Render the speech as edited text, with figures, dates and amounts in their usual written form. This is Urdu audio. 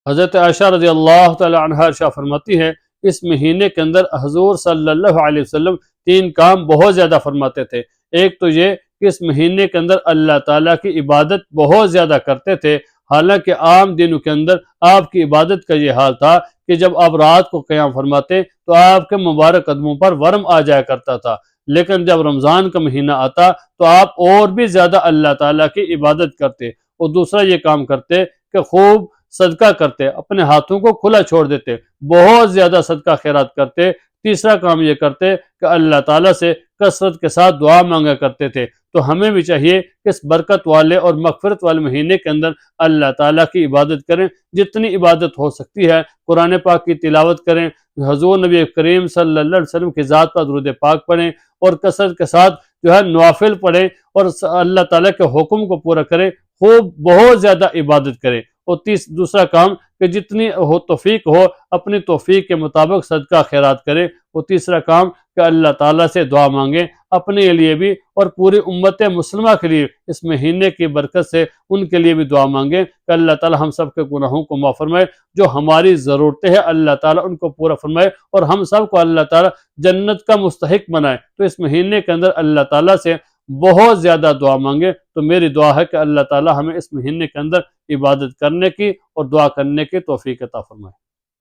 حضرت عائشہ رضی اللہ تعالی عنہا ارشاد فرماتی ہے اس مہینے کے اندر حضور صلی اللہ علیہ وسلم 3 کام بہت زیادہ فرماتے تھے۔ ایک تو یہ کہ اس مہینے کے اندر اللہ تعالیٰ کی عبادت بہت زیادہ کرتے تھے، حالانکہ عام دنوں کے اندر آپ کی عبادت کا یہ حال تھا کہ جب آپ رات کو قیام فرماتے تو آپ کے مبارک قدموں پر ورم آ جایا کرتا تھا، لیکن جب رمضان کا مہینہ آتا تو آپ اور بھی زیادہ اللہ تعالیٰ کی عبادت کرتے، اور دوسرا یہ کام کرتے کہ خوب صدقہ کرتے، اپنے ہاتھوں کو کھلا چھوڑ دیتے، بہت زیادہ صدقہ خیرات کرتے۔ تیسرا کام یہ کرتے کہ اللہ تعالیٰ سے کثرت کے ساتھ دعا مانگا کرتے تھے۔ تو ہمیں بھی چاہیے کہ اس برکت والے اور مغفرت والے مہینے کے اندر اللہ تعالیٰ کی عبادت کریں، جتنی عبادت ہو سکتی ہے، قرآن پاک کی تلاوت کریں، حضور نبی کریم صلی اللہ علیہ وسلم کی ذات پر درود پاک پڑھیں، اور کثرت کے ساتھ نوافل پڑھیں، اور اللہ تعالیٰ کے حکم کو پورا کریں، خوب بہت زیادہ عبادت کریں۔ اور دوسرا کام کہ جتنی توفیق ہو اپنی توفیق کے مطابق صدقہ خیرات کریں۔ اور تیسرا کام کہ اللہ تعالیٰ سے دعا مانگیں، اپنے لیے بھی اور پوری امت مسلمہ کے لیے، اس مہینے کی برکت سے ان کے لیے بھی دعا مانگیں کہ اللہ تعالیٰ ہم سب کے گناہوں کو معاف فرمائے، جو ہماری ضرورتیں ہیں اللہ تعالیٰ ان کو پورا فرمائے، اور ہم سب کو اللہ تعالیٰ جنت کا مستحق بنائے۔ تو اس مہینے کے اندر اللہ تعالیٰ سے بہت زیادہ دعا مانگے۔ تو میری دعا ہے کہ اللہ تعالیٰ ہمیں اس مہینے کے اندر عبادت کرنے کی اور دعا کرنے کی توفیق عطا فرمائے۔